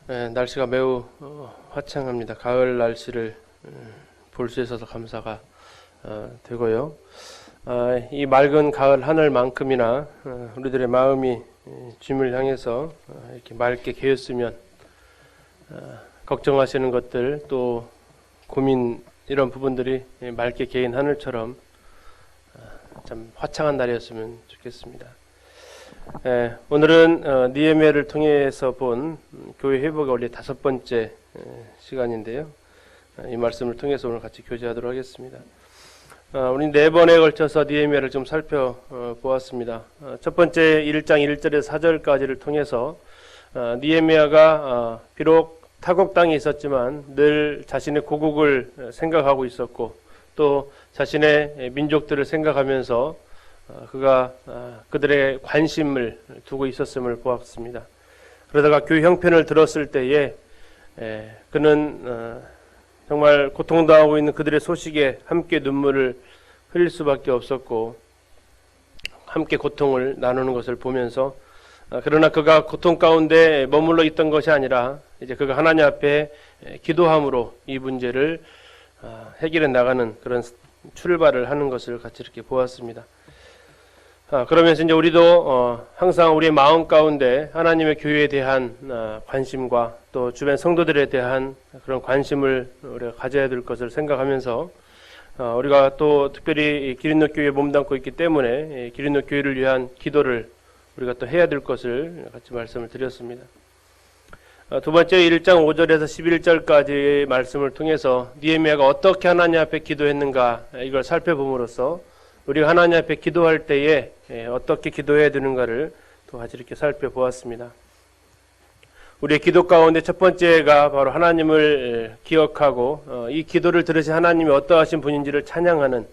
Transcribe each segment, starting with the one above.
날씨가 매우 화창합니다. 가을 날씨를 볼 수 있어서 감사가 되고요. 이 맑은 가을 하늘만큼이나 우리들의 마음이 주님을 향해서 이렇게 맑게 개었으면 걱정하시는 것들 또 고민 이런 부분들이 맑게 개인 하늘처럼 참 화창한 날이었으면 좋겠습니다. 오늘은 느헤미야를 통해서 본 교회 회복의 원리 5번째 시간인데요. 이 말씀을 통해서 오늘 같이 교제하도록 하겠습니다. 우리 4번에 걸쳐서 느헤미야를 좀 살펴보았습니다. 첫 번째 1장 1절에서 4절까지를 통해서 느헤미야가 비록 타국 땅에 있었지만 늘 자신의 고국을 생각하고 있었고 또 자신의 민족들을 생각하면서 그가 그들의 관심을 두고 있었음을 보았습니다. 그러다가 교회 형편을 들었을 때에 그는 정말 고통당하고 있는 그들의 소식에 함께 눈물을 흘릴 수밖에 없었고 함께 고통을 나누는 것을 보면서 그러나 그가 고통 가운데 머물러 있던 것이 아니라 이제 그가 하나님 앞에 기도함으로 이 문제를 해결해 나가는 그런 출발을 하는 것을 같이 이렇게 보았습니다. 그러면서 이제 우리도 항상 우리의 마음 가운데 하나님의 교회에 대한 관심과 또 주변 성도들에 대한 그런 관심을 우리가 가져야 될 것을 생각하면서 우리가 또 특별히 기린노 교회에 몸담고 있기 때문에 기린노 교회를 위한 기도를 우리가 또 해야 될 것을 같이 말씀을 드렸습니다. 두 번째 1장 5절에서 11절까지의 말씀을 통해서 느헤미야가 어떻게 하나님 앞에 기도했는가 이걸 살펴봄으로써 우리가 하나님 앞에 기도할 때에 어떻게 기도해야 되는가를 또 같이 이렇게 살펴보았습니다. 우리의 기도 가운데 첫 번째가 바로 하나님을 기억하고 이 기도를 들으신 하나님이 어떠하신 분인지를 찬양하는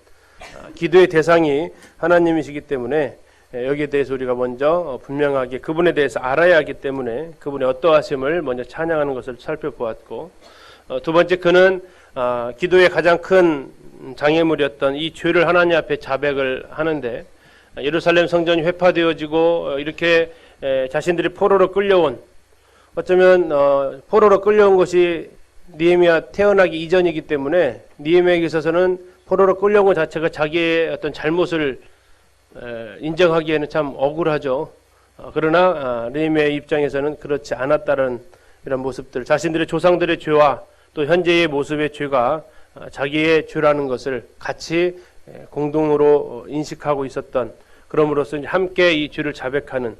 기도의 대상이 하나님이시기 때문에 여기에 대해서 우리가 먼저 분명하게 그분에 대해서 알아야 하기 때문에 그분의 어떠하심을 먼저 찬양하는 것을 살펴보았고 두 번째 그는 기도의 가장 큰 장애물이었던 이 죄를 하나님 앞에 자백을 하는데 예루살렘 성전이 회파되어지고 이렇게 자신들이 포로로 끌려온 어쩌면 포로로 끌려온 것이 느헤미야 태어나기 이전이기 때문에 느헤미야에게 있어서는 포로로 끌려온 것 자체가 자기의 어떤 잘못을 인정하기에는 참 억울하죠. 그러나 느헤미야의 입장에서는 그렇지 않았다는 이런 모습들 자신들의 조상들의 죄와 또 현재의 모습의 죄가 자기의 죄라는 것을 같이 공동으로 인식하고 있었던 그럼으로써 함께 이 죄를 자백하는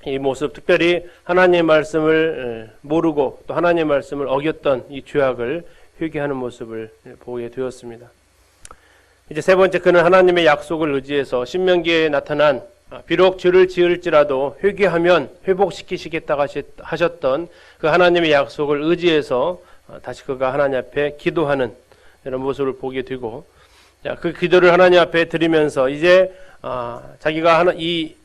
이 모습 특별히 하나님의 말씀을 모르고 또 하나님의 말씀을 어겼던 이 죄악을 회개하는 모습을 보게 되었습니다. 이제 세 번째 그는 하나님의 약속을 의지해서 신명기에 나타난 비록 죄를 지을지라도 회개하면 회복시키시겠다고 하셨던 그 하나님의 약속을 의지해서 다시 그가 하나님 앞에 기도하는 이런 모습을 보게 되고 그 기도를 하나님 앞에 드리면서 이제 자기가 이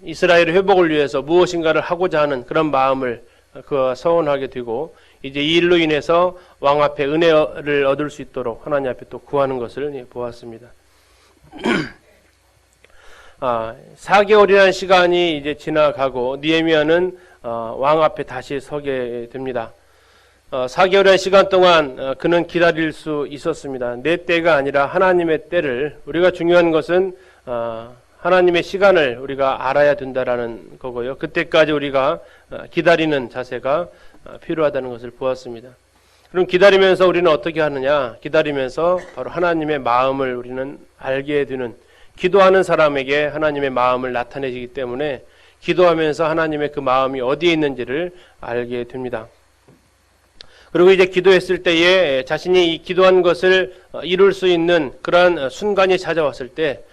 이스라엘의 회복을 위해서 무엇인가를 하고자 하는 그런 마음을 그가 서원하게 되고 이제 이 일로 인해서 왕 앞에 은혜를 얻을 수 있도록 하나님 앞에 또 구하는 것을 보았습니다. 4개월이라는 시간이 이제 지나가고 느헤미야는 왕 앞에 다시 서게 됩니다. 4개월의 시간 동안 그는 기다릴 수 있었습니다. 내 때가 아니라 하나님의 때를 우리가 중요한 것은 하나님의 시간을 우리가 알아야 된다라는 거고요. 그때까지 우리가 기다리는 자세가 필요하다는 것을 보았습니다. 그럼 기다리면서 우리는 어떻게 하느냐? 기다리면서 바로 하나님의 마음을 우리는 알게 되는 기도하는 사람에게 하나님의 마음을 나타내시기 때문에 기도하면서 하나님의 그 마음이 어디에 있는지를 알게 됩니다. 그리고 이제 기도했을 때에 자신이 이 기도한 것을 이룰 수 있는 그러한 순간이 찾아왔을 때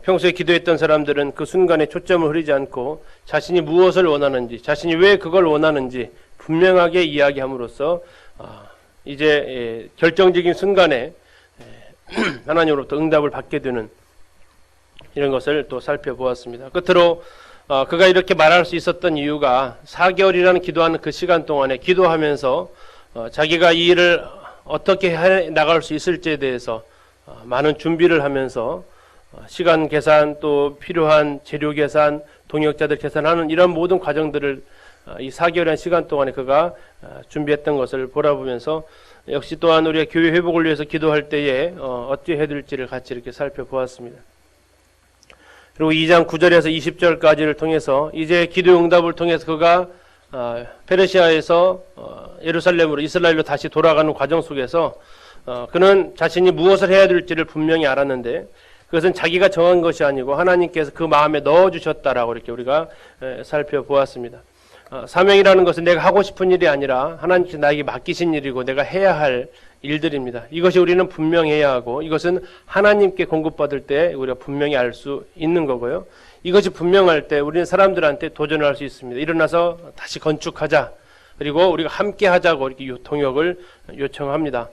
평소에 기도했던 사람들은 그 순간에 초점을 흐리지 않고 자신이 무엇을 원하는지 자신이 왜 그걸 원하는지 분명하게 이야기함으로써 이제 결정적인 순간에 하나님으로부터 응답을 받게 되는 이런 것을 또 살펴보았습니다. 끝으로 그가 이렇게 말할 수 있었던 이유가 4개월이라는 기도하는 그 시간 동안에 기도하면서 자기가 이 일을 어떻게 해 나갈 수 있을지에 대해서 많은 준비를 하면서 시간 계산 또 필요한 재료 계산, 동역자들 계산하는 이런 모든 과정들을 이 4개월이라는 시간 동안에 그가 준비했던 것을 보라보면서 역시 또한 우리가 교회 회복을 위해서 기도할 때에 어찌 해야 될지를 같이 이렇게 살펴보았습니다. 그리고 2장 9절에서 20절까지를 통해서 이제 기도 응답을 통해서 그가 페르시아에서 예루살렘으로 이스라엘로 다시 돌아가는 과정 속에서 그는 자신이 무엇을 해야 될지를 분명히 알았는데 그것은 자기가 정한 것이 아니고 하나님께서 그 마음에 넣어주셨다라고 이렇게 우리가 살펴보았습니다. 사명이라는 것은 내가 하고 싶은 일이 아니라 하나님께서 나에게 맡기신 일이고 내가 해야 할 일들입니다. 이것이 우리는 분명해야 하고 이것은 하나님께 공급받을 때 우리가 분명히 알 수 있는 거고요. 이것이 분명할 때 우리는 사람들한테 도전을 할 수 있습니다. 일어나서 다시 건축하자. 그리고 우리가 함께 하자고 이렇게 동역을 요청합니다.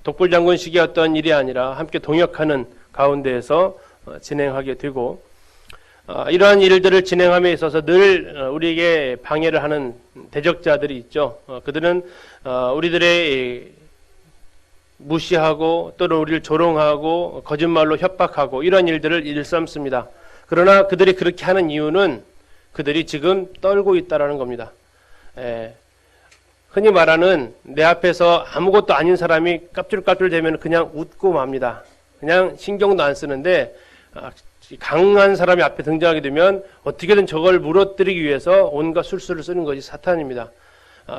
독불장군식의 어떤 일이 아니라 함께 동역하는 가운데에서 진행하게 되고 이러한 일들을 진행함에 있어서 늘 우리에게 방해를 하는 대적자들이 있죠. 그들은 우리들의 무시하고 또는 우리를 조롱하고 거짓말로 협박하고 이런 일들을 일삼습니다. 그러나 그들이 그렇게 하는 이유는 그들이 지금 떨고 있다라는 겁니다. 흔히 말하는 내 앞에서 아무것도 아닌 사람이 깝줄깝줄 되면 그냥 웃고 맙니다. 그냥 신경도 안 쓰는데 강한 사람이 앞에 등장하게 되면 어떻게든 저걸 무너뜨리기 위해서 온갖 술수를 쓰는 것이 사탄입니다.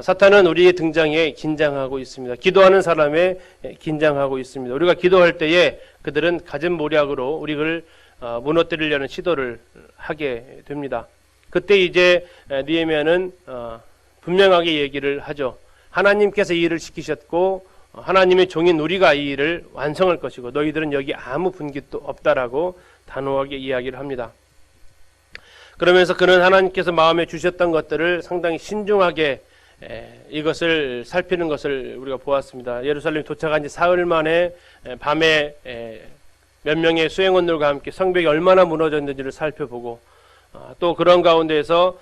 사탄은 우리의 등장에 긴장하고 있습니다. 기도하는 사람에 긴장하고 있습니다. 우리가 기도할 때에 그들은 가진 모략으로 우리를 무너뜨리려는 시도를 하게 됩니다. 그때 이제 느헤미야는 분명하게 얘기를 하죠. 하나님께서 이 일을 시키셨고 하나님의 종인 우리가 이 일을 완성할 것이고 너희들은 여기 아무 분깃도 없다라고 단호하게 이야기를 합니다. 그러면서 그는 하나님께서 마음에 주셨던 것들을 상당히 신중하게 이것을 살피는 것을 우리가 보았습니다. 예루살렘 도착한 지 사흘 만에 밤에 몇 명의 수행원들과 함께 성벽이 얼마나 무너졌는지를 살펴보고 또 그런 가운데에서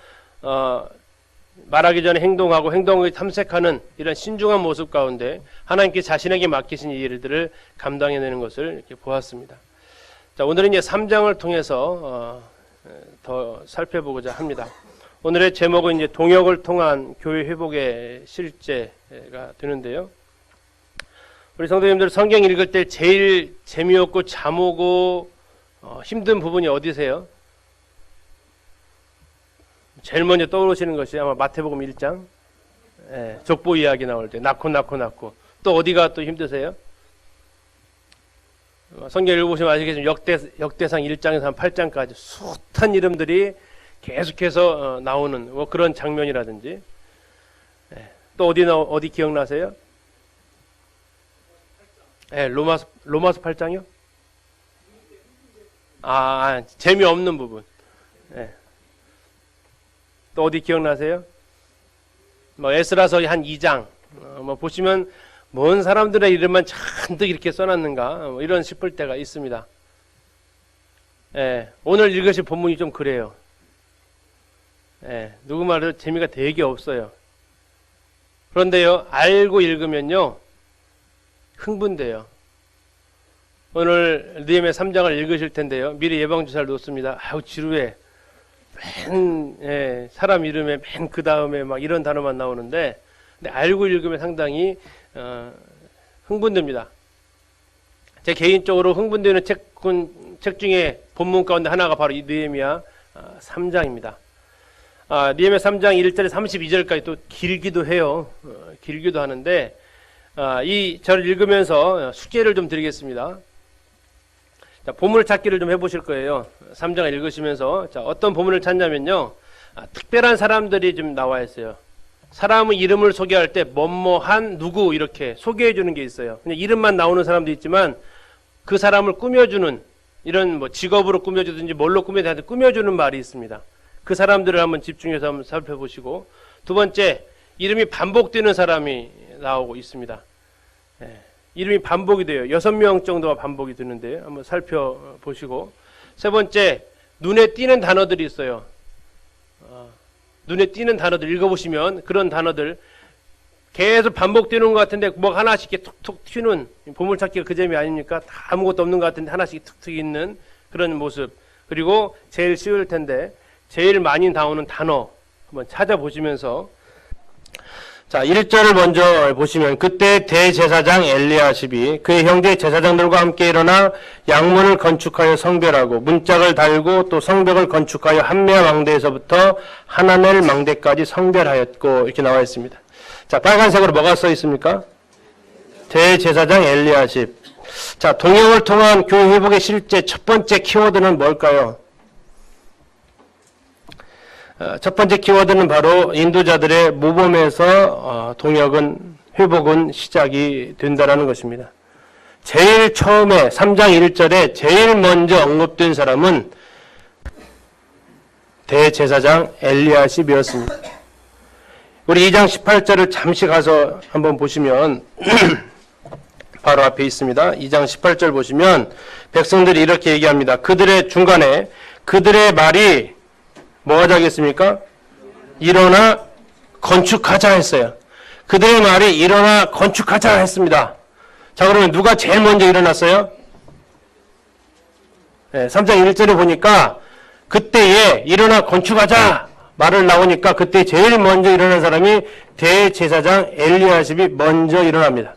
말하기 전에 행동하고 행동을 탐색하는 이런 신중한 모습 가운데 하나님께 자신에게 맡기신 이 일들을 감당해내는 것을 이렇게 보았습니다. 자, 오늘은 이제 3장을 통해서 더 살펴보고자 합니다. 오늘의 제목은 이제 동역을 통한 교회 회복의 실제가 되는데요. 우리 성도님들 성경 읽을 때 제일 재미없고 잠오고 힘든 부분이 어디세요? 제일 먼저 떠오르시는 것이 아마 마태복음 1장 족보 이야기 나올 때 낳고 또 어디가 또 힘드세요? 성경 읽어보시면 아시겠지만 역대상 1장에서 한 8장까지 숱한 이름들이 계속해서 나오는 뭐 그런 장면이라든지 또 어디 기억나세요? 로마서 8장이요? 재미없는 부분. 또 어디 기억나세요? 뭐 에스라서 한 2장 뭐 보시면 뭔 사람들의 이름만 잔뜩 이렇게 써놨는가 뭐 이런 싶을 때가 있습니다. 오늘 읽으실 본문이 좀 그래요. 누구 말해도 재미가 되게 없어요. 그런데요, 알고 읽으면요 흥분돼요. 오늘 느헤미야 3장을 읽으실 텐데요, 미리 예방주사를 놓습니다. 아우 지루해. 사람 이름에 맨 그 다음에 막 이런 단어만 나오는데, 근데 알고 읽으면 상당히 흥분됩니다. 제 개인적으로 흥분되는 책 중에 본문 가운데 하나가 바로 이 느헤미야 3장입니다. 느헤미야 3장 1절에 32절까지 또 길기도 해요. 길기도 하는데 이 절을 읽으면서 숙제를 좀 드리겠습니다. 자, 보물 찾기를 좀 해보실 거예요. 3장을 읽으시면서 자, 어떤 보물을 찾냐면요, 특별한 사람들이 좀 나와 있어요. 사람의 이름을 소개할 때 뭐뭐한 누구 이렇게 소개해 주는 게 있어요. 그냥 이름만 나오는 사람도 있지만 그 사람을 꾸며주는, 이런 뭐 직업으로 꾸며주든지 뭘로 꾸며주는 말이 있습니다. 그 사람들을 한번 집중해서 한번 살펴보시고, 두 번째, 이름이 반복되는 사람이 나오고 있습니다. 이름이 반복이 돼요. 6명 정도가 반복이 되는데 한번 살펴보시고, 세 번째, 눈에 띄는 단어들이 있어요. 눈에 띄는 단어들 읽어보시면 그런 단어들 계속 반복되는 것 같은데 뭐 하나씩 이렇게 툭툭 튀는, 보물찾기가 그 점이 아닙니까? 다 아무것도 없는 것 같은데 하나씩 툭툭 있는 그런 모습. 그리고 제일 쉬울 텐데 제일 많이 나오는 단어, 한번 찾아보시면서 자 1절을 먼저 보시면 그때 대제사장 엘리야십이 그의 형제 제사장들과 함께 일어나 양문을 건축하여 성별하고 문짝을 달고 또 성벽을 건축하여 한메아 망대에서부터 하나넬 망대까지 성별하였고 이렇게 나와 있습니다. 자 빨간색으로 뭐가 써 있습니까? 대제사장 엘리야십. 자 동역을 통한 교회 회복의 실제 첫 번째 키워드는 뭘까요? 첫 번째 키워드는 바로 인도자들의 모범에서 동역은 회복은 시작이 된다라는 것입니다. 제일 처음에 3장 1절에 제일 먼저 언급된 사람은 대제사장 엘리야십이었습니다. 우리 2장 18절을 잠시 가서 한번 보시면 바로 앞에 있습니다. 2장 18절 보시면 백성들이 이렇게 얘기합니다. 그들의 중간에 그들의 말이 뭐 하자겠습니까? 일어나 건축하자 했어요. 그들의 말이 일어나 건축하자 했습니다. 자 그러면 누가 제일 먼저 일어났어요? 네, 3장 1절에 보니까 그때에 일어나 건축하자 말을 나오니까 그때 제일 먼저 일어난 사람이 대제사장 엘리야십이 먼저 일어납니다.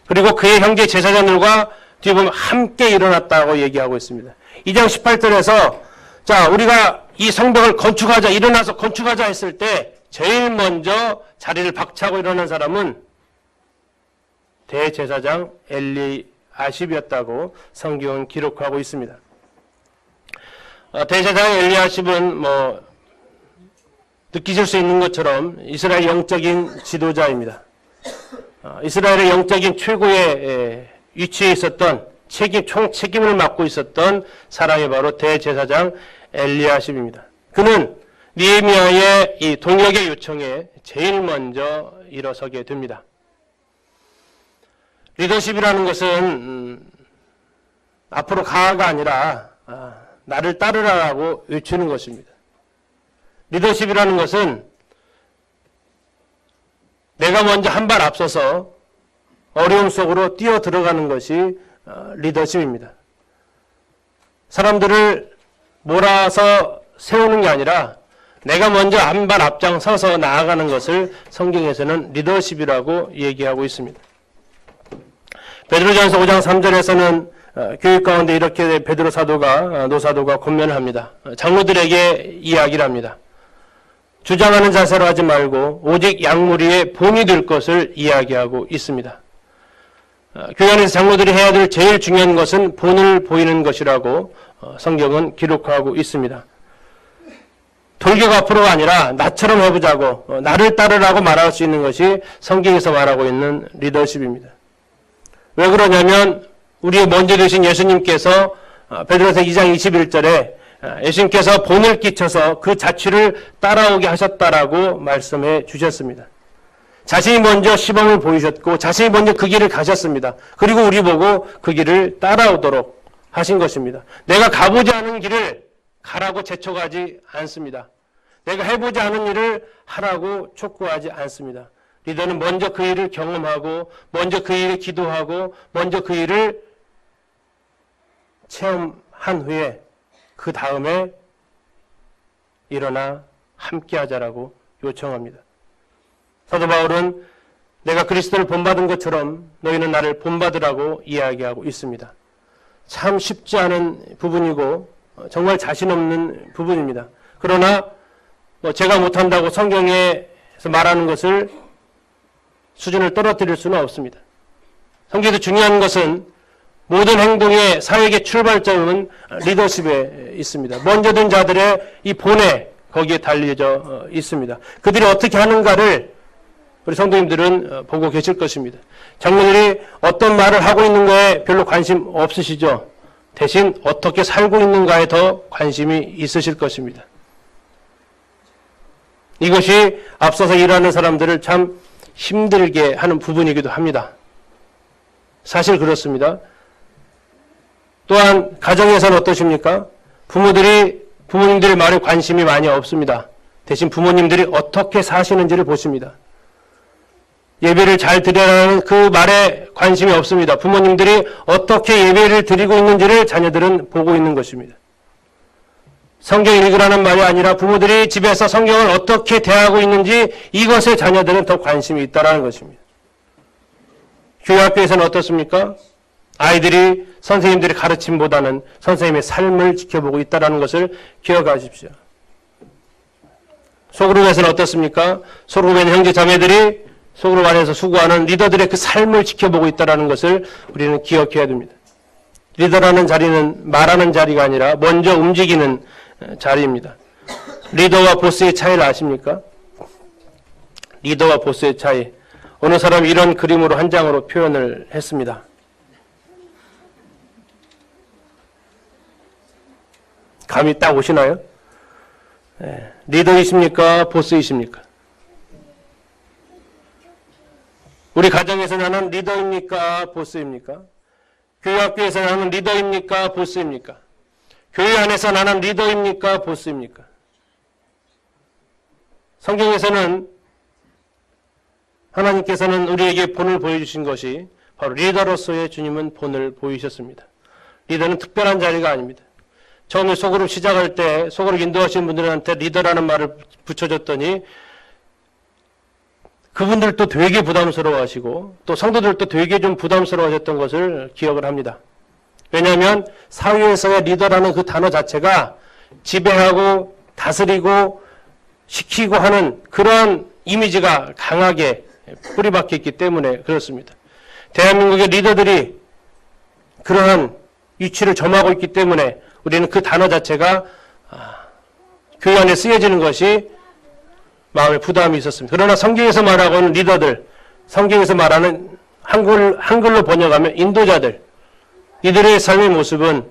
그리고 그의 형제 제사장들과 뒤에 보면 함께 일어났다고 얘기하고 있습니다. 2장 18절에서 자, 우리가 이 성벽을 건축하자, 일어나서 건축하자 했을 때 제일 먼저 자리를 박차고 일어난 사람은 대제사장 엘리야십이었다고 성경은 기록하고 있습니다. 대제사장 엘리야십은 뭐 느끼실 수 있는 것처럼 이스라엘 영적인 지도자입니다. 이스라엘의 영적인 최고의 위치에 있었던 총 책임을 맡고 있었던 사람이 바로 대제사장 엘리야십입니다. 그는 느헤미야의 이 동역의 요청에 제일 먼저 일어서게 됩니다. 리더십이라는 것은 앞으로 가가 아니라 나를 따르라고 외치는 것입니다. 리더십이라는 것은 내가 먼저 한 발 앞서서 어려움 속으로 뛰어 들어가는 것이 리더십입니다. 사람들을 몰아서 세우는 게 아니라 내가 먼저 한 발 앞장서서 나아가는 것을 성경에서는 리더십이라고 얘기하고 있습니다. 베드로전서 5장 3절에서는 교육 가운데 이렇게 베드로 사도가 노사도가 권면을 합니다. 장로들에게 이야기를 합니다. 주장하는 자세로 하지 말고 오직 양무리의 본이 될 것을 이야기하고 있습니다. 교회 안에서 장로들이 해야 될 제일 중요한 것은 본을 보이는 것이라고 성경은 기록하고 있습니다. 돌격 앞으로가 아니라 나처럼 해보자고 나를 따르라고 말할 수 있는 것이 성경에서 말하고 있는 리더십입니다. 왜 그러냐면 우리의 먼저 되신 예수님께서 베드로서 2장 21절에 예수님께서 본을 끼쳐서 그 자취를 따라오게 하셨다라고 말씀해 주셨습니다. 자신이 먼저 시범을 보이셨고 자신이 먼저 그 길을 가셨습니다. 그리고 우리 보고 그 길을 따라오도록 하신 것입니다. 내가 가보지 않은 길을 가라고 재촉하지 않습니다. 내가 해보지 않은 일을 하라고 촉구하지 않습니다. 리더는 먼저 그 일을 경험하고 먼저 그 일을 기도하고 먼저 그 일을 체험한 후에 그 다음에 일어나 함께하자라고 요청합니다. 사도 바울은 내가 그리스도를 본받은 것처럼 너희는 나를 본받으라고 이야기하고 있습니다. 참 쉽지 않은 부분이고 정말 자신 없는 부분입니다. 그러나 제가 못한다고 성경에서 말하는 것을 수준을 떨어뜨릴 수는 없습니다. 성경에서 중요한 것은 모든 행동의 사역의 출발점은 리더십에 있습니다. 먼저 든 자들의 이 본에 거기에 달려져 있습니다. 그들이 어떻게 하는가를 우리 성도님들은 보고 계실 것입니다. 장로들이 어떤 말을 하고 있는 거에 별로 관심 없으시죠? 대신 어떻게 살고 있는가에 더 관심이 있으실 것입니다. 이것이 앞서서 일하는 사람들을 참 힘들게 하는 부분이기도 합니다. 사실 그렇습니다. 또한 가정에서는 어떠십니까? 부모님들의 말에 관심이 많이 없습니다. 대신 부모님들이 어떻게 사시는지를 보십니다. 예배를 잘 드리라는 그 말에 관심이 없습니다. 부모님들이 어떻게 예배를 드리고 있는지를 자녀들은 보고 있는 것입니다. 성경 읽으라는 말이 아니라 부모들이 집에서 성경을 어떻게 대하고 있는지 이것에 자녀들은 더 관심이 있다는 것입니다. 교회 학교에서는 어떻습니까? 아이들이 선생님들의 가르침보다는 선생님의 삶을 지켜보고 있다는 것을 기억하십시오. 소그룹에서는 어떻습니까? 소그룹에 있는 형제 자매들이 소그룹 안에서 수고하는 리더들의 그 삶을 지켜보고 있다는 것을 우리는 기억해야 됩니다. 리더라는 자리는 말하는 자리가 아니라 먼저 움직이는 자리입니다. 리더와 보스의 차이를 아십니까? 리더와 보스의 차이. 어느 사람이 이런 그림으로 한 장으로 표현을 했습니다. 감이 딱 오시나요? 네. 리더이십니까? 보스이십니까? 우리 가정에서 나는 리더입니까? 보스입니까? 교회 학교에서 나는 리더입니까? 보스입니까? 교회 안에서 나는 리더입니까? 보스입니까? 성경에서는 하나님께서는 우리에게 본을 보여주신 것이 바로 리더로서의 주님은 본을 보이셨습니다. 리더는 특별한 자리가 아닙니다. 처음에 소그룹 시작할 때 소그룹 인도하신 분들한테 리더라는 말을 붙여줬더니 그분들도 되게 부담스러워하시고 또 성도들도 되게 좀 부담스러워하셨던 것을 기억을 합니다. 왜냐하면 사회에서의 리더라는 그 단어 자체가 지배하고 다스리고 시키고 하는 그런 이미지가 강하게 뿌리박혀 있기 때문에 그렇습니다. 대한민국의 리더들이 그러한 위치를 점하고 있기 때문에 우리는 그 단어 자체가 교회 안에 쓰여지는 것이 마음에 부담이 있었습니다. 그러나 성경에서 말하고는 리더들, 성경에서 말하는 한글로 번역하면 인도자들, 이들의 삶의 모습은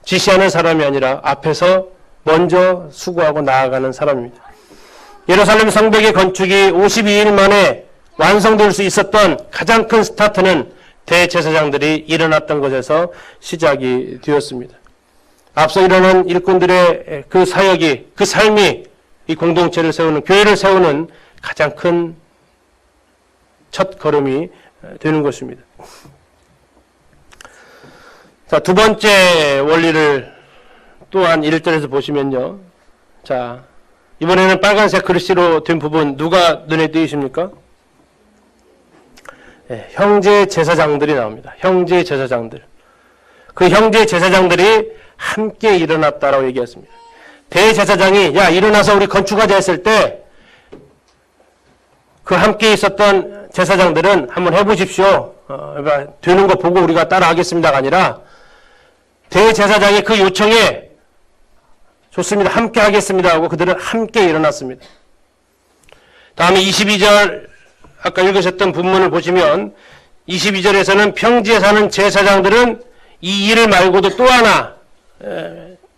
지시하는 사람이 아니라 앞에서 먼저 수고하고 나아가는 사람입니다. 예루살렘 성벽의 건축이 52일 만에 완성될 수 있었던 가장 큰 스타트는 대제사장들이 일어났던 것에서 시작이 되었습니다. 앞서 일어난 일꾼들의 그 사역이, 그 삶이 이 공동체를 세우는, 교회를 세우는 가장 큰 첫 걸음이 되는 것입니다. 자, 두 번째 원리를 또한 1절에서 보시면요. 자, 이번에는 빨간색 글씨로 된 부분 누가 눈에 띄십니까? 네, 형제 제사장들이 나옵니다. 형제 제사장들. 그 형제 제사장들이 함께 일어났다라고 얘기했습니다. 대제사장이 야 일어나서 우리 건축하자 했을 때 그 함께 있었던 제사장들은 한번 해보십시오. 되는 거 보고 우리가 따라하겠습니다가 아니라 대제사장이 그 요청에 좋습니다. 함께 하겠습니다 하고 그들은 함께 일어났습니다. 다음에 22절 아까 읽으셨던 본문을 보시면 22절에서는 평지에 사는 제사장들은 이 일 말고도 또 하나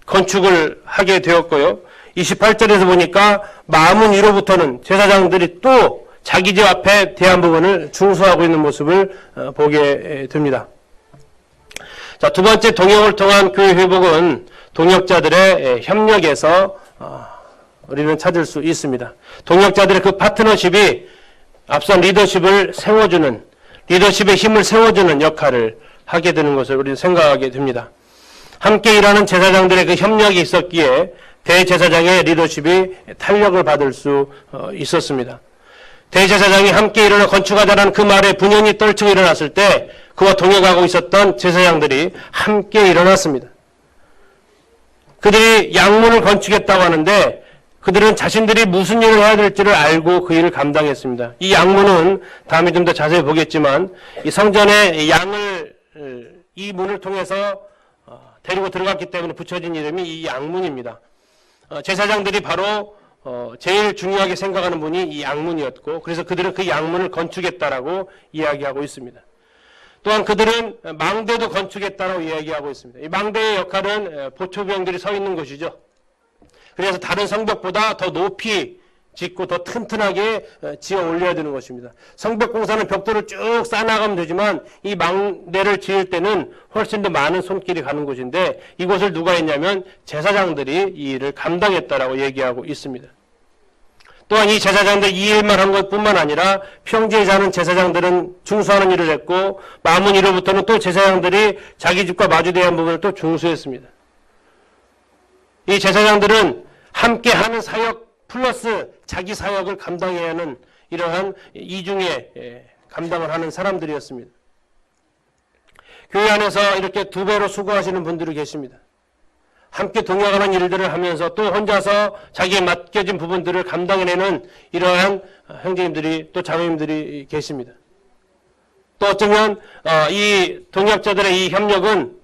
건축을 하게 되었고요. 28절에서 보니까 마문 위로부터는 제사장들이 또 자기 집 앞에 대한 부분을 중수하고 있는 모습을 보게 됩니다. 자, 두 번째 동역을 통한 교회 회복은 동역자들의 협력에서 우리는 찾을 수 있습니다. 동역자들의 그 파트너십이 앞선 리더십을 세워주는, 리더십의 힘을 세워주는 역할을 하게 되는 것을 우리는 생각하게 됩니다. 함께 일하는 제사장들의 그 협력이 있었기에 대제사장의 리더십이 탄력을 받을 수 있었습니다. 대제사장이 함께 일어나 건축하자라는 그 말에 분연히 떨치고 일어났을 때 그와 동역하고 있었던 제사장들이 함께 일어났습니다. 그들이 양문을 건축했다고 하는데 그들은 자신들이 무슨 일을 해야 될지를 알고 그 일을 감당했습니다. 이 양문은 다음에 좀 더 자세히 보겠지만 이 성전에 양을 이 문을 통해서 데리고 들어갔기 때문에 붙여진 이름이 이 양문입니다. 제사장들이 바로 제일 중요하게 생각하는 분이 이 양문이었고 그래서 그들은 그 양문을 건축했다라고 이야기하고 있습니다. 또한 그들은 망대도 건축했다라고 이야기하고 있습니다. 이 망대의 역할은 보초병들이 서 있는 곳이죠. 그래서 다른 성벽보다 더 높이 짓고 더 튼튼하게 지어 올려야 되는 것입니다. 성벽 공사는 벽돌을 쭉 쌓아나가면 되지만 이 망대를 지을 때는 훨씬 더 많은 손길이 가는 곳인데 이곳을 누가 했냐면 제사장들이 이 일을 감당했다라고 얘기하고 있습니다. 또한 이 제사장들 이 일만 한 것뿐만 아니라 평지에 사는 제사장들은 중수하는 일을 했고 마문 이후부터는 또 제사장들이 자기 집과 마주대한 부분을 또 중수했습니다. 이 제사장들은 함께 하는 사역 플러스 자기 사역을 감당해야 하는 이러한 이중의 감당을 하는 사람들이었습니다. 교회 안에서 이렇게 두 배로 수고하시는 분들이 계십니다. 함께 동역하는 일들을 하면서 또 혼자서 자기에 맡겨진 부분들을 감당해내는 이러한 형제님들이 또 자매님들이 계십니다. 또 어쩌면 이 동역자들의 이 협력은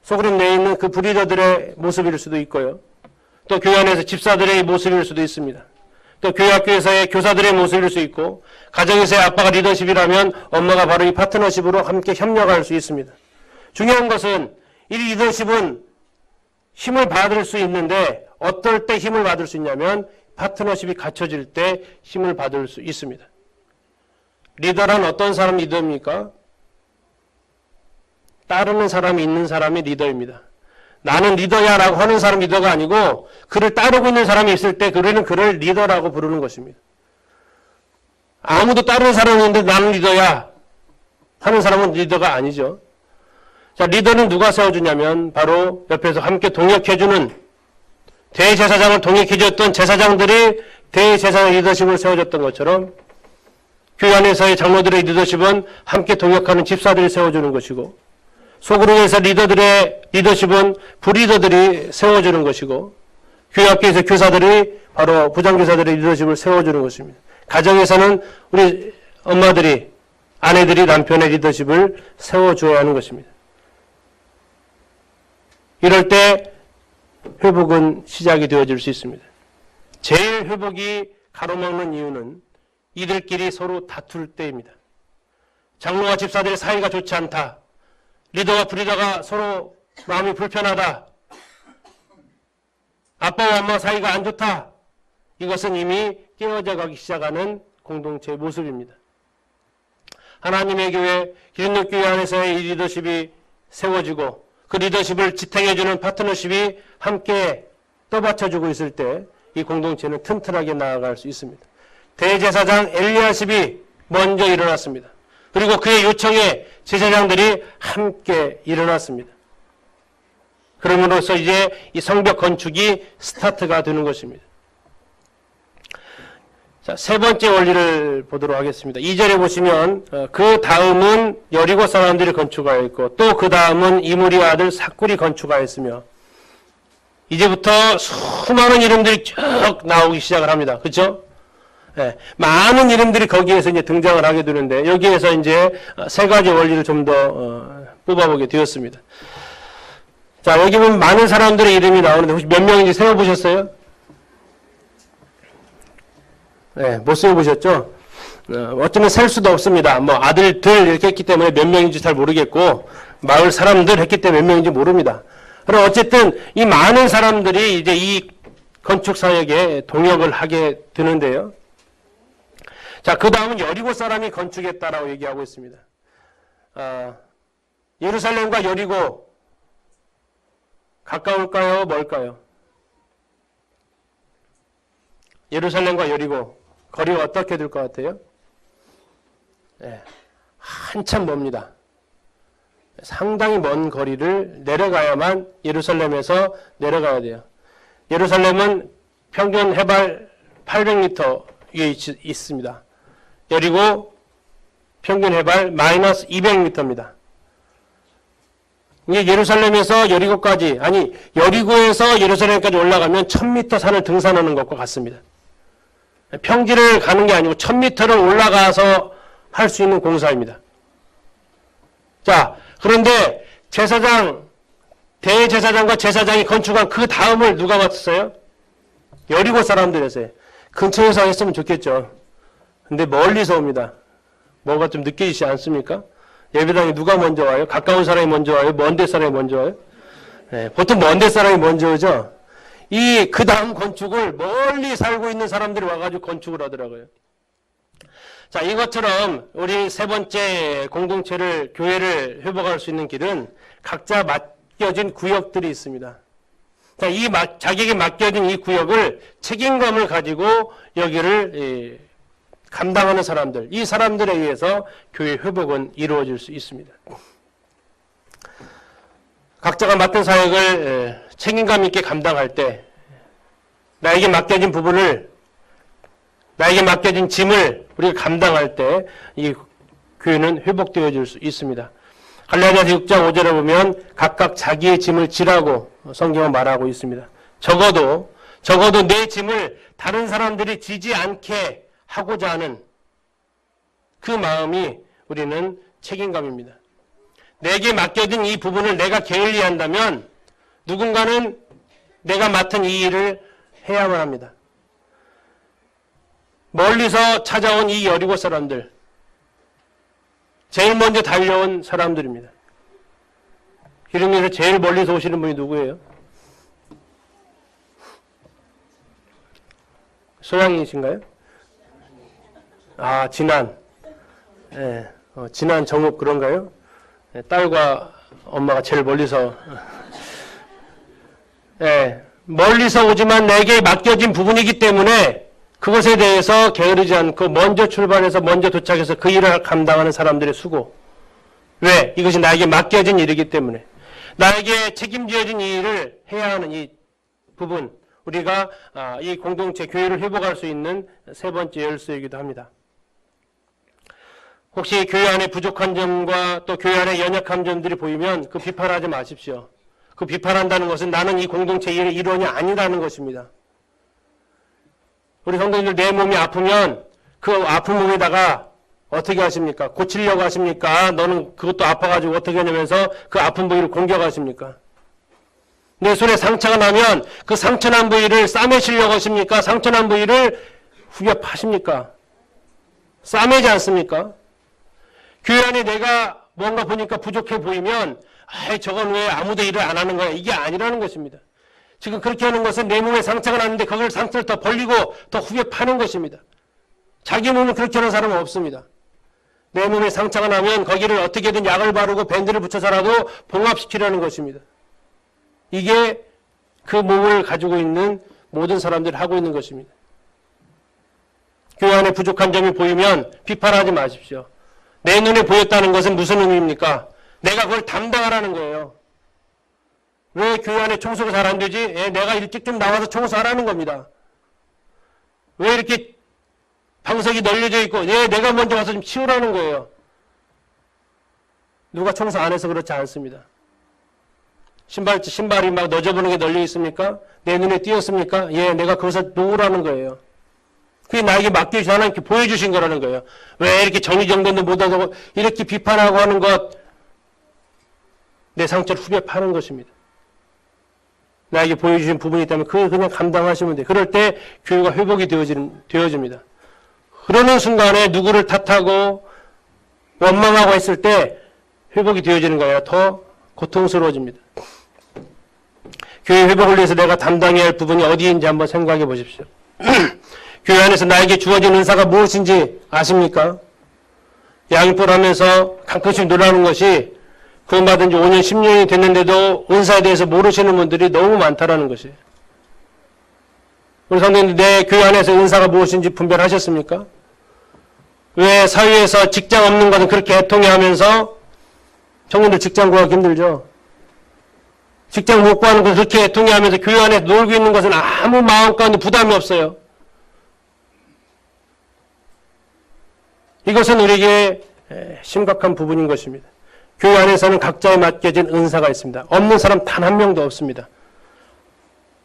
소그룹 내에 있는 그 브리더들의 모습일 수도 있고요. 또 교회 안에서 집사들의 모습일 수도 있습니다. 또 교회 학교에서의 교사들의 모습일 수 있고 가정에서의 아빠가 리더십이라면 엄마가 바로 이 파트너십으로 함께 협력할 수 있습니다. 중요한 것은 이 리더십은 힘을 받을 수 있는데 어떨 때 힘을 받을 수 있냐면 파트너십이 갖춰질 때 힘을 받을 수 있습니다. 리더란 어떤 사람 리더입니까? 따르는 사람이 있는 사람이 리더입니다. 나는 리더야 라고 하는 사람 리더가 아니고 그를 따르고 있는 사람이 있을 때 그를 리더라고 부르는 것입니다. 아무도 따르는 사람이 있는데 나는 리더야 하는 사람은 리더가 아니죠. 자, 리더는 누가 세워주냐면 바로 옆에서 함께 동역해주는 대제사장을 동역해줬던 제사장들이 대제사장 리더십을 세워줬던 것처럼 교회 안에서의 장로들의 리더십은 함께 동역하는 집사들이 세워주는 것이고 소그룹에서 리더들의 리더십은 부리더들이 세워주는 것이고 교회 학교에서 교사들이 바로 부장교사들의 리더십을 세워주는 것입니다. 가정에서는 우리 엄마들이 아내들이 남편의 리더십을 세워줘야 하는 것입니다. 이럴 때 회복은 시작이 되어질 수 있습니다. 제일 회복이 가로막는 이유는 이들끼리 서로 다툴 때입니다. 장로와 집사들의 사이가 좋지 않다. 리더와 브리더가 서로 마음이 불편하다. 아빠와 엄마 사이가 안 좋다. 이것은 이미 깨어져 가기 시작하는 공동체의 모습입니다. 하나님의 교회, 기준력 교회 안에서의 이 리더십이 세워지고 그 리더십을 지탱해주는 파트너십이 함께 떠받쳐주고 있을 때 이 공동체는 튼튼하게 나아갈 수 있습니다. 대제사장 엘리야십이 먼저 일어났습니다. 그리고 그의 요청에 제사장들이 함께 일어났습니다. 그럼으로써 이제 이 성벽 건축이 스타트가 되는 것입니다. 자, 세 번째 원리를 보도록 하겠습니다. 2절에 보시면 그 다음은 여리고 사람들이 건축하였고 또 그 다음은 이므리 아들 삭굴이 건축하였으며 이제부터 수많은 이름들이 쭉 나오기 시작을 합니다. 그렇죠? 네, 많은 이름들이 거기에서 이제 등장을 하게 되는데 여기에서 이제 세 가지 원리를 좀 더 뽑아보게 되었습니다. 자, 여기 보면 많은 사람들의 이름이 나오는데 혹시 몇 명인지 세어보셨어요? 네, 못 세어보셨죠? 어쩌면 셀 수도 없습니다. 뭐 아들들 이렇게 했기 때문에 몇 명인지 잘 모르겠고 마을 사람들 했기 때문에 몇 명인지 모릅니다. 그럼 어쨌든 이 많은 사람들이 이제 이 건축 사역에 동역을 하게 되는데요. 자, 그 다음은 여리고 사람이 건축했다라고 얘기하고 있습니다. 예루살렘과 여리고 가까울까요? 멀까요? 예루살렘과 여리고 거리가 어떻게 될 것 같아요? 네, 한참 멉니다. 상당히 먼 거리를 내려가야만 예루살렘에서 내려가야 돼요. 예루살렘은 평균 해발 800m 위에 있습니다. 여리고 평균 해발 마이너스 200m입니다. 이게 예루살렘에서 여리고까지, 아니 여리고에서 예루살렘까지 올라가면 1000m 산을 등산하는 것과 같습니다. 평지를 가는 게 아니고 1000m를 올라가서 할 수 있는 공사입니다. 자, 그런데 대제사장과 제사장이 건축한 그 다음을 누가 맡았어요? 여리고 사람들이었어요. 근처에서 했으면 좋겠죠. 근데 멀리서 옵니다. 뭐가 좀 느껴지지 않습니까? 예배당에 누가 먼저 와요? 가까운 사람이 먼저 와요? 먼 데 사람이 먼저 와요? 네, 보통 먼 데 사람이 먼저 오죠? 그 다음 건축을 멀리 살고 있는 사람들이 와가지고 건축을 하더라고요. 자, 이것처럼 우리 세 번째 공동체를, 교회를 회복할 수 있는 길은 각자 맡겨진 구역들이 있습니다. 자, 자기에게 맡겨진 이 구역을 책임감을 가지고 여기를 감당하는 사람들, 이 사람들에 의해서 교회 회복은 이루어질 수 있습니다. 각자가 맡은 사역을 책임감 있게 감당할 때 나에게 맡겨진 부분을, 나에게 맡겨진 짐을 우리가 감당할 때 이 교회는 회복되어질 수 있습니다. 갈라디아서 6장 5절에 보면 각각 자기의 짐을 지라고 성경은 말하고 있습니다. 적어도 내 짐을 다른 사람들이 지지 않게 하고자 하는 그 마음이 우리는 책임감입니다. 내게 맡겨진 이 부분을 내가 게을리한다면 누군가는 내가 맡은 이 일을 해야만 합니다. 멀리서 찾아온 이 여리고 사람들, 제일 먼저 달려온 사람들입니다. 기름에서 제일 멀리서 오시는 분이 누구예요? 소양이신가요? 아, 진안. 예, 진안 정읍 그런가요? 예, 딸과 엄마가 제일 멀리서. 예, 멀리서 오지만 내게 맡겨진 부분이기 때문에 그것에 대해서 게으르지 않고 먼저 출발해서 먼저 도착해서 그 일을 감당하는 사람들의 수고. 왜? 이것이 나에게 맡겨진 일이기 때문에. 나에게 책임지어진 이 일을 해야 하는 이 부분, 우리가 이 공동체 교회를 회복할 수 있는 세 번째 열쇠이기도 합니다. 혹시 교회 안에 부족한 점과 또 교회 안에 연약한 점들이 보이면 그 비판하지 마십시오. 그 비판한다는 것은 나는 이 공동체 일의 일원이 아니라는 것입니다. 우리 성도님들 내 몸이 아프면 그 아픈 몸에다가 어떻게 하십니까? 고치려고 하십니까? 너는 그것도 아파가지고 어떻게 하냐면서 그 아픈 부위를 공격하십니까? 내 손에 상처가 나면 그 상처난 부위를 싸매시려고 하십니까? 상처난 부위를 후벼 파십니까? 싸매지 않습니까? 교회 안에 내가 뭔가 보니까 부족해 보이면 저건 왜 아무도 일을 안 하는 거야? 이게 아니라는 것입니다. 지금 그렇게 하는 것은 내 몸에 상처가 났는데 그걸 상처를 더 벌리고 더 후벼 파는 것입니다. 자기 몸을 그렇게 하는 사람은 없습니다. 내 몸에 상처가 나면 거기를 어떻게든 약을 바르고 밴드를 붙여서라도 봉합시키려는 것입니다. 이게 그 몸을 가지고 있는 모든 사람들이 하고 있는 것입니다. 교회 안에 부족한 점이 보이면 비판하지 마십시오. 내 눈에 보였다는 것은 무슨 의미입니까? 내가 그걸 담당하라는 거예요. 왜 교회 안에 청소가 잘 안 되지? 내가 일찍 좀 나와서 청소하라는 겁니다. 왜 이렇게 방석이 널려져 있고 내가 먼저 와서 좀 치우라는 거예요. 누가 청소 안 해서 그렇지 않습니다. 신발이 막 너저분하게 널려 있습니까? 내 눈에 띄었습니까? 내가 거기서 놓으라는 거예요. 그게 나에게 맡겨주신 하나님께 보여주신 거라는 거예요. 왜 이렇게 정리정돈도 못하고 이렇게 비판하고 하는 것, 내 상처를 후벼 파는 것입니다. 나에게 보여주신 부분이 있다면 그걸 그냥 감당하시면 돼요. 그럴 때 교회가 회복이 되어집니다. 그러는 순간에 누구를 탓하고 원망하고 했을 때 회복이 되어지는 거예요. 더 고통스러워집니다. 교회 회복을 위해서 내가 담당해야 할 부분이 어디인지 한번 생각해 보십시오. 교회 안에서 나에게 주어진 은사가 무엇인지 아십니까? 양육을 하면서 가끔씩 놀라는 것이 구원받은 지 5년, 10년이 됐는데도 은사에 대해서 모르시는 분들이 너무 많다라는 것이에요. 우리 성도님들 내 교회 안에서 은사가 무엇인지 분별하셨습니까? 왜 사회에서 직장 없는 것은 그렇게 애통해하면서 청년들 직장 구하기 힘들죠? 직장 못 구하는 것을 그렇게 애통해하면서 교회 안에 놀고 있는 것은 아무 마음 가운데 부담이 없어요. 이것은 우리에게 심각한 부분인 것입니다. 교회 안에서는 각자에 맡겨진 은사가 있습니다. 없는 사람 단 한 명도 없습니다.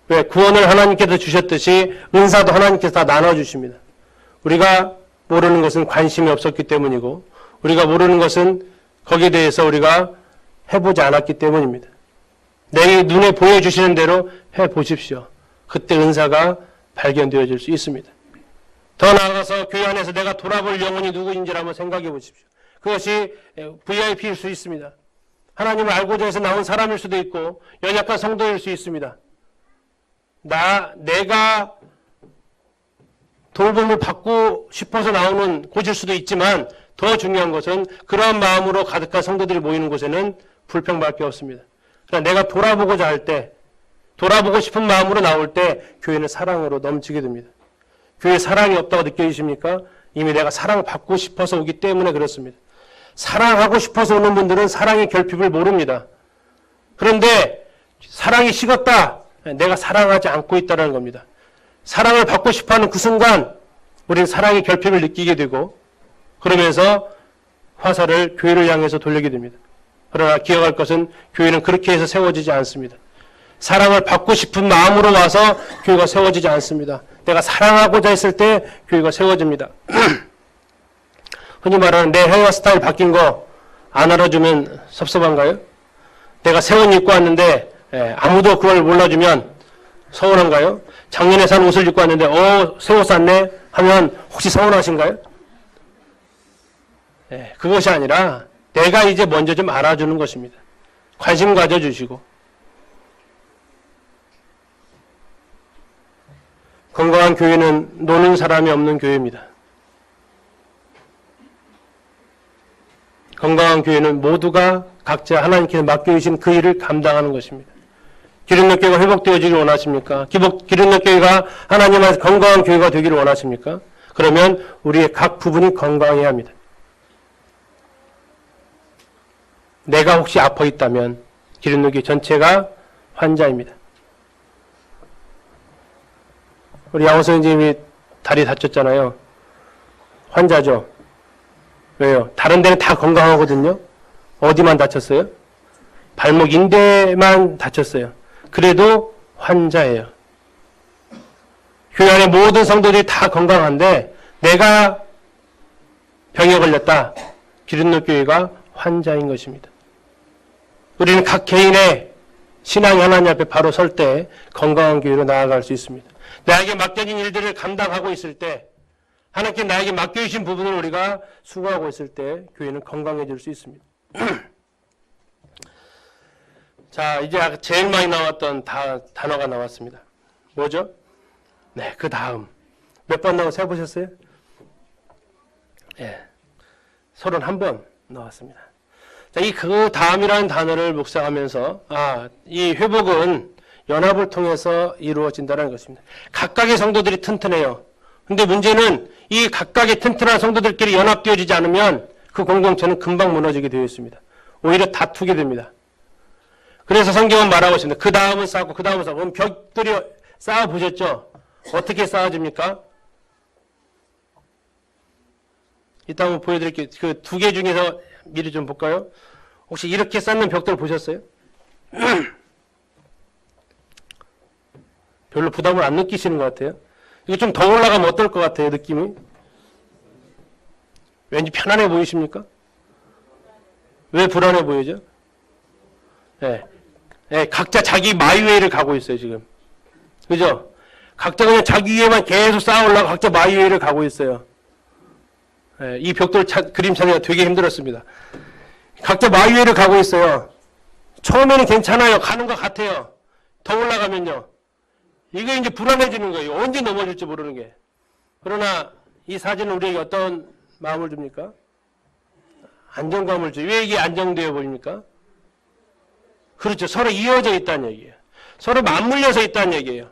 왜? 구원을 하나님께서 주셨듯이 은사도 하나님께서 다 나눠주십니다. 우리가 모르는 것은 관심이 없었기 때문이고 우리가 모르는 것은 거기에 대해서 우리가 해보지 않았기 때문입니다. 내 눈에 보여주시는 대로 해보십시오. 그때 은사가 발견되어질 수 있습니다. 더 나아가서 교회 안에서 내가 돌아볼 영혼이 누구인지를 한번 생각해 보십시오. 그것이 VIP일 수 있습니다. 하나님을 알고자 해서 나온 사람일 수도 있고 연약한 성도일 수 있습니다. 내가 돌봄을 받고 싶어서 나오는 곳일 수도 있지만 더 중요한 것은 그러한 마음으로 가득한 성도들이 모이는 곳에는 불평밖에 없습니다. 그러나 내가 돌아보고자 할 때 돌아보고 싶은 마음으로 나올 때 교회는 사랑으로 넘치게 됩니다. 교회에 사랑이 없다고 느껴지십니까? 이미 내가 사랑을 받고 싶어서 오기 때문에 그렇습니다. 사랑하고 싶어서 오는 분들은 사랑의 결핍을 모릅니다. 그런데 사랑이 식었다. 내가 사랑하지 않고 있다는 겁니다. 사랑을 받고 싶어하는 그 순간 우리는 사랑의 결핍을 느끼게 되고 그러면서 화살을 교회를 향해서 돌리게 됩니다. 그러나 기억할 것은 교회는 그렇게 해서 세워지지 않습니다. 사랑을 받고 싶은 마음으로 와서 교회가 세워지지 않습니다. 내가 사랑하고자 했을 때 교회가 세워집니다. 흔히 말하는 내 헤어스타일 바뀐 거 안 알아주면 섭섭한가요? 내가 새 옷 입고 왔는데 아무도 그걸 몰라주면 서운한가요? 작년에 산 옷을 입고 왔는데 새 옷 샀네 하면 혹시 서운하신가요? 그것이 아니라 내가 이제 먼저 좀 알아주는 것입니다. 관심 가져주시고 건강한 교회는 노는 사람이 없는 교회입니다. 건강한 교회는 모두가 각자 하나님께서 맡겨주신 그 일을 감당하는 것입니다. 기름역 교회가 회복되어지기를 원하십니까? 기름역 교회가 하나님 안에서 건강한 교회가 되기를 원하십니까? 그러면 우리의 각 부분이 건강해야 합니다. 내가 혹시 아파 있다면 기름역 교회 전체가 환자입니다. 우리 양호 선생님이 다리 다쳤잖아요. 환자죠. 왜요? 다른 데는 다 건강하거든요. 어디만 다쳤어요? 발목 인대만 다쳤어요. 그래도 환자예요. 교회 안에 모든 성도들이 다 건강한데 내가 병에 걸렸다. 기름역 교회가 환자인 것입니다. 우리는 각 개인의 신앙이 하나님 앞에 바로 설 때 건강한 교회로 나아갈 수 있습니다. 나에게 맡겨진 일들을 감당하고 있을 때 하나님께 나에게 맡겨주신 부분을 우리가 수고하고 있을 때 교회는 건강해질 수 있습니다. 자, 이제 제일 많이 나왔던 단어가 나왔습니다. 뭐죠? 네, 그 다음. 몇 번 나오고 세보셨어요? 예. 31번 나왔습니다. 자, 이 그 다음이라는 단어를 묵상하면서, 이 회복은 연합을 통해서 이루어진다는 것입니다. 각각의 성도들이 튼튼해요. 근데 문제는 이 각각의 튼튼한 성도들끼리 연합되어지지 않으면 그 공동체는 금방 무너지게 되어 있습니다. 오히려 다투게 됩니다. 그래서 성경은 말하고 있습니다. 그 다음은 쌓고 그 다음은 쌓고. 그럼 벽들이 쌓아보셨죠? 어떻게 쌓아집니까? 이따 한번 보여드릴게요. 그 두 개 중에서 미리 좀 볼까요? 혹시 이렇게 쌓는 벽들 보셨어요? 별로 부담을 안 느끼시는 것 같아요. 이거 좀 더 올라가면 어떨 것 같아요, 느낌이? 왠지 편안해 보이십니까? 왜 불안해 보이죠? 네. 네, 각자 자기 마이웨이를 가고 있어요, 지금. 그죠? 각자 그냥 자기 위에만 계속 쌓아 올라가 각자 마이웨이를 가고 있어요. 네, 이 벽돌 그림 찾기가 되게 힘들었습니다. 각자 마이웨이를 가고 있어요. 처음에는 괜찮아요. 가는 것 같아요. 더 올라가면요. 이게 이제 불안해지는 거예요. 언제 넘어질지 모르는 게. 그러나 이 사진은 우리에게 어떤 마음을 줍니까? 안정감을 줘요. 왜 이게 안정되어 보입니까? 그렇죠. 서로 이어져 있다는 얘기예요. 서로 맞물려서 있다는 얘기예요.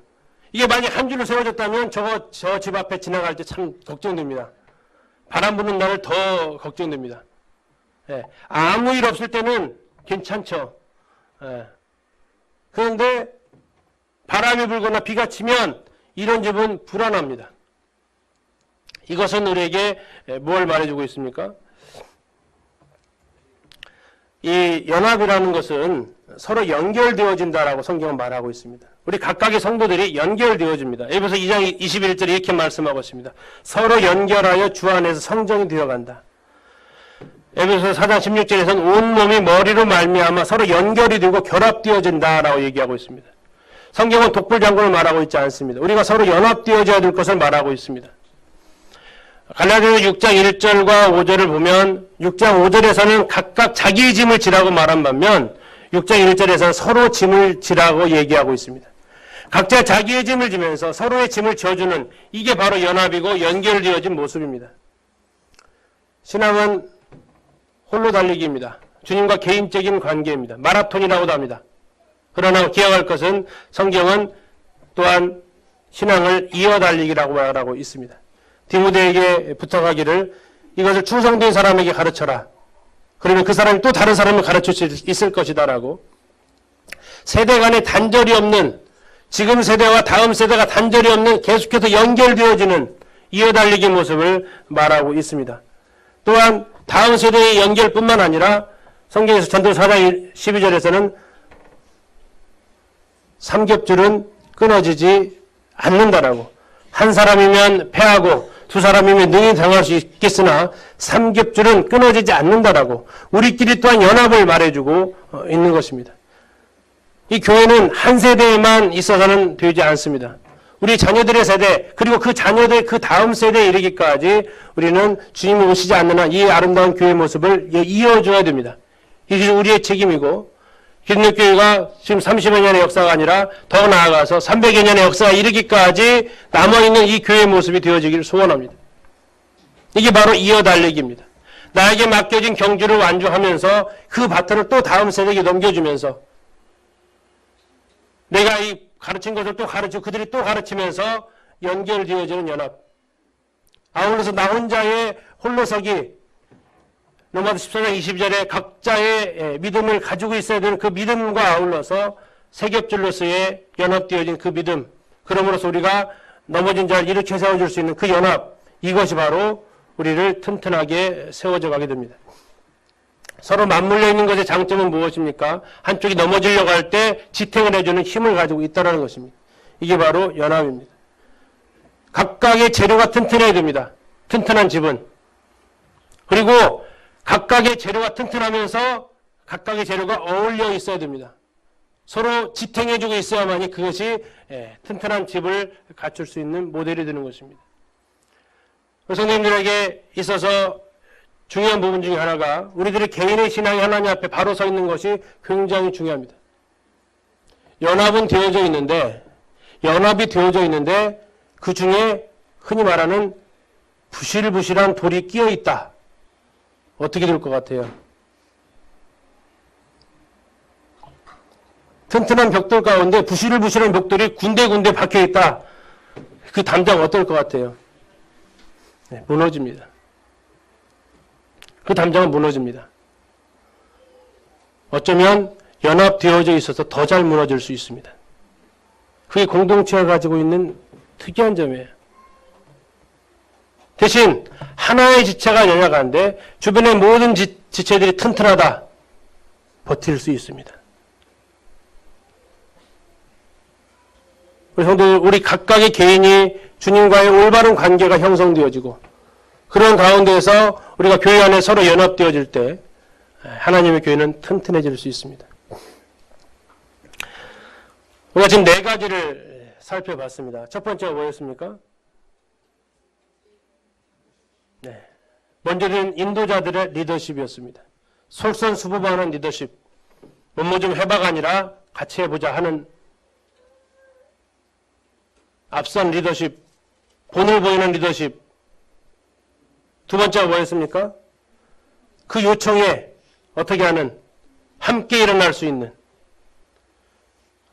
이게 만약 한 줄로 세워졌다면 저 집 앞에 지나갈 때 참 걱정됩니다. 바람 부는 날을 더 걱정됩니다. 예. 아무 일 없을 때는 괜찮죠. 예. 그런데 바람이 불거나 비가 치면 이런 집은 불안합니다. 이것은 우리에게 뭘 말해주고 있습니까? 이 연합이라는 것은 서로 연결되어진다라고 성경은 말하고 있습니다. 우리 각각의 성도들이 연결되어집니다. 에베소 2장 21절에 이렇게 말씀하고 있습니다. 서로 연결하여 주 안에서 성정이 되어간다. 에베소 4장 16절에서는 온몸이 머리로 말미암아 서로 연결이 되고 결합되어진다라고 얘기하고 있습니다. 성경은 독불장군을 말하고 있지 않습니다. 우리가 서로 연합되어져야 될 것을 말하고 있습니다. 갈라디아서 6장 1절과 5절을 보면 6장 5절에서는 각각 자기의 짐을 지라고 말한 반면 6장 1절에서는 서로 짐을 지라고 얘기하고 있습니다. 각자 자기의 짐을 지면서 서로의 짐을 져주는 이게 바로 연합이고 연결되어진 모습입니다. 신앙은 홀로 달리기입니다. 주님과 개인적인 관계입니다. 마라톤이라고도 합니다. 그러나 기억할 것은 성경은 또한 신앙을 이어달리기라고 말하고 있습니다. 디모데에게 부탁하기를 이것을 충성된 사람에게 가르쳐라. 그러면 그 사람이 또 다른 사람을 가르칠 수 있을 것이다라고. 세대 간에 단절이 없는, 지금 세대와 다음 세대가 단절이 없는 계속해서 연결되어지는 이어달리기 모습을 말하고 있습니다. 또한 다음 세대의 연결뿐만 아니라 성경에서 전도서 4장 12절에서는 삼겹줄은 끊어지지 않는다라고. 한 사람이면 패하고 두 사람이면 능히 당할 수 있겠으나 삼겹줄은 끊어지지 않는다라고. 우리끼리 또한 연합을 말해주고 있는 것입니다. 이 교회는 한 세대에만 있어서는 되지 않습니다. 우리 자녀들의 세대, 그리고 그 자녀들 그 다음 세대에 이르기까지 우리는 주님이 오시지 않는 한 이 아름다운 교회의 모습을 이어줘야 됩니다. 이게 우리의 책임이고, 기독교회가 지금 30여 년의 역사가 아니라 더 나아가서 300여 년의 역사가 이르기까지 남아있는 이 교회의 모습이 되어지기를 소원합니다. 이게 바로 이어달리기입니다. 나에게 맡겨진 경주를 완주하면서 그 바톤을 또 다음 세대에게 넘겨주면서 내가 이 가르친 것을 또 가르치고 그들이 또 가르치면서 연결되어지는 연합. 아울러서 나 혼자의 홀로서기, 로마서 14장 22절에 각자의 믿음을 가지고 있어야 되는 그 믿음과 아울러서 세겹줄로서의 연합되어진 그 믿음, 그러므로서 우리가 넘어진 자를 일으켜 세워줄 수 있는 그 연합, 이것이 바로 우리를 튼튼하게 세워져 가게 됩니다. 서로 맞물려 있는 것의 장점은 무엇입니까? 한쪽이 넘어지려고 할 때 지탱을 해주는 힘을 가지고 있다는 것입니다. 이게 바로 연합입니다. 각각의 재료가 튼튼해야 됩니다. 튼튼한 집은. 그리고 각각의 재료가 튼튼하면서 각각의 재료가 어울려 있어야 됩니다. 서로 지탱해주고 있어야만이 그것이 튼튼한 집을 갖출 수 있는 모델이 되는 것입니다. 성도님들에게 있어서 중요한 부분 중에 하나가 우리들의 개인의 신앙이 하나님 앞에 바로 서 있는 것이 굉장히 중요합니다. 연합이 되어져 있는데 그 중에 흔히 말하는 부실부실한 돌이 끼어 있다. 어떻게 될 것 같아요? 튼튼한 벽돌 가운데 부실부실한 벽돌이 군데군데 박혀 있다. 그 담장 어떨 것 같아요? 네, 무너집니다. 그 담장은 무너집니다. 어쩌면 연합되어져 있어서 더 잘 무너질 수 있습니다. 그게 공동체가 가지고 있는 특이한 점이에요. 대신 하나의 지체가 연약한데 주변의 모든 지체들이 튼튼하다. 버틸 수 있습니다. 우리 각각의 개인이 주님과의 올바른 관계가 형성되어지고 그런 가운데에서 우리가 교회 안에 서로 연합되어질 때 하나님의 교회는 튼튼해질 수 있습니다. 우리가 지금 4가지를 살펴봤습니다. 첫 번째가 뭐였습니까? 네. 먼저는 인도자들의 리더십이었습니다. 솔선수범하는 리더십. 뭐 좀 해봐가 아니라 같이 해보자 하는 앞선 리더십, 본을 보이는 리더십. 두 번째가 뭐였습니까? 그 요청에 어떻게 하는, 함께 일어날 수 있는,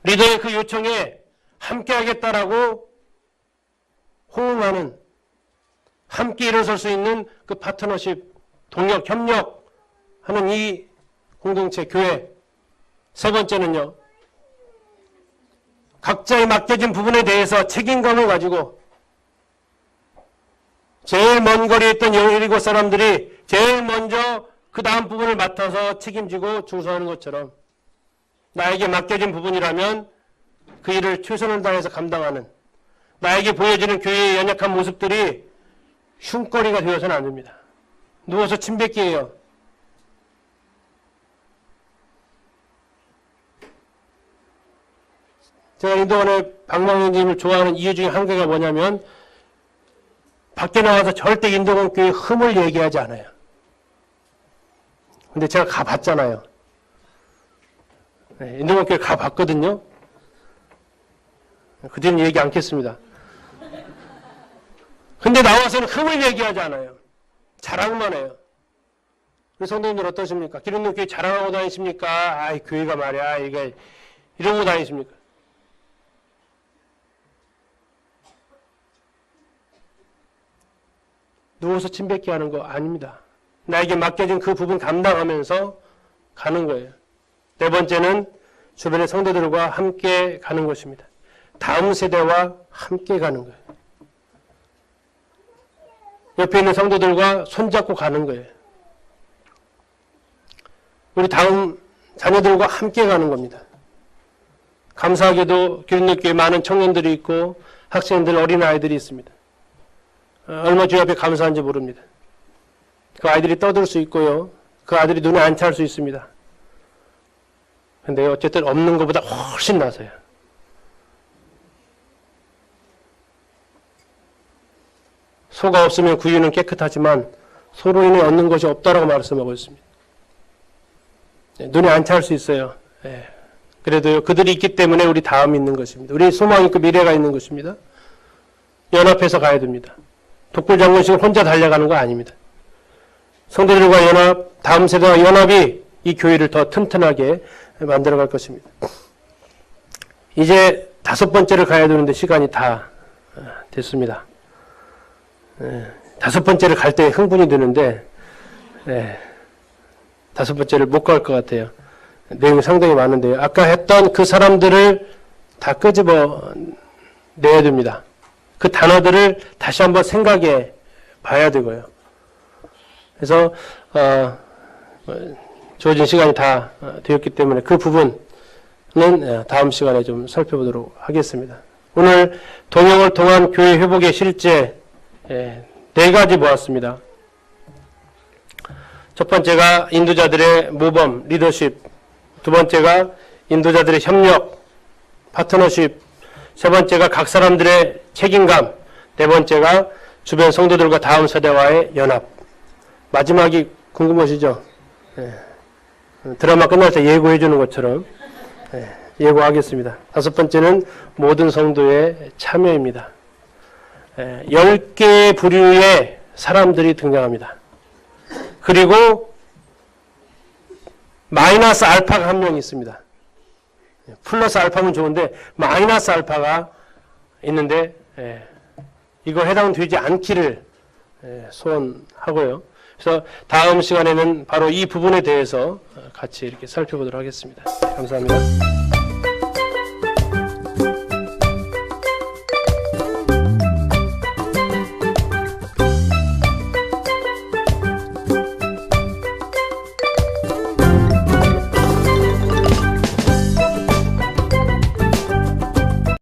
리더의 그 요청에 함께 하겠다라고 호응하는, 함께 일어설 수 있는 그 파트너십, 동력, 협력 하는 이 공동체, 교회. 세 번째는요, 각자의 맡겨진 부분에 대해서 책임감을 가지고 제일 먼 거리에 있던 여리고 사람들이 제일 먼저 그 다음 부분을 맡아서 책임지고 충성하는 것처럼 나에게 맡겨진 부분이라면 그 일을 최선을 다해서 감당하는, 나에게 보여지는 교회의 연약한 모습들이 흉거리가 되어서는 안 됩니다. 누워서 침 뱉기예요. 제가 인도원의 박망현님을 좋아하는 이유 중에 한 개가 뭐냐면 밖에 나와서 절대 인도원 교회 흠을 얘기하지 않아요. 근데 제가 가봤잖아요. 네, 인도원 교회 가봤거든요. 그 뒤는 얘기 않겠습니다. 근데 나와서는 흠을 얘기하지 않아요. 자랑만 해요. 우리 성도님들 어떠십니까? 기름는 교회 자랑하고 다니십니까? 아이, 교회가 말이야, 이게 이러고 다니십니까? 누워서 침 뱉기 하는 거 아닙니다. 나에게 맡겨진 그 부분 감당하면서 가는 거예요. 네 번째는 주변의 성도들과 함께 가는 것입니다. 다음 세대와 함께 가는 거예요. 옆에 있는 성도들과 손잡고 가는 거예요. 우리 다음 자녀들과 함께 가는 겁니다. 감사하게도 교육교회에 많은 청년들이 있고 학생들, 어린아이들이 있습니다. 얼마 주여 앞에 감사한지 모릅니다. 그 아이들이 떠들 수 있고요. 그 아이들이 눈에 안 찰 수 있습니다. 근데 어쨌든 없는 것보다 훨씬 나서요. 소가 없으면 구유는 깨끗하지만 소로 인해 얻는 것이 없다라고 말씀하고 있습니다. 눈에 안 찰 수 있어요. 그래도 그들이 있기 때문에 우리 다음이 있는 것입니다. 우리 소망이 있고 미래가 있는 것입니다. 연합해서 가야 됩니다. 독불장군식으로 혼자 달려가는 거 아닙니다. 성도들과 연합, 다음 세대와 연합이 이 교회를 더 튼튼하게 만들어갈 것입니다. 이제 5번째를 가야 되는데 시간이 다 됐습니다. 5번째를 갈 때 흥분이 드는데 5번째를 못 갈 것 같아요. 내용이 상당히 많은데요. 아까 했던 그 사람들을 다 끄집어 내야 됩니다. 그 단어들을 다시 한번 생각해 봐야 되고요. 그래서 주어진 시간이 다 되었기 때문에 그 부분은 다음 시간에 좀 살펴보도록 하겠습니다. 오늘 동역을 통한 교회 회복의 실제 4가지 모았습니다. 첫 번째가 인도자들의 모범, 리더십. 두 번째가 인도자들의 협력, 파트너십. 세 번째가 각 사람들의 책임감. 네 번째가 주변 성도들과 다음 세대와의 연합. 마지막이 궁금하시죠? 드라마 끝날 때 예고해 주는 것처럼 예고하겠습니다. 5번째는 모든 성도의 참여입니다. 10개의 부류의 사람들이 등장합니다. 그리고 마이너스 알파가 한 명 있습니다. 플러스 알파면 좋은데 마이너스 알파가 있는데 이거 해당되지 않기를 소원하고요. 그래서 다음 시간에는 바로 이 부분에 대해서 같이 이렇게 살펴보도록 하겠습니다. 감사합니다.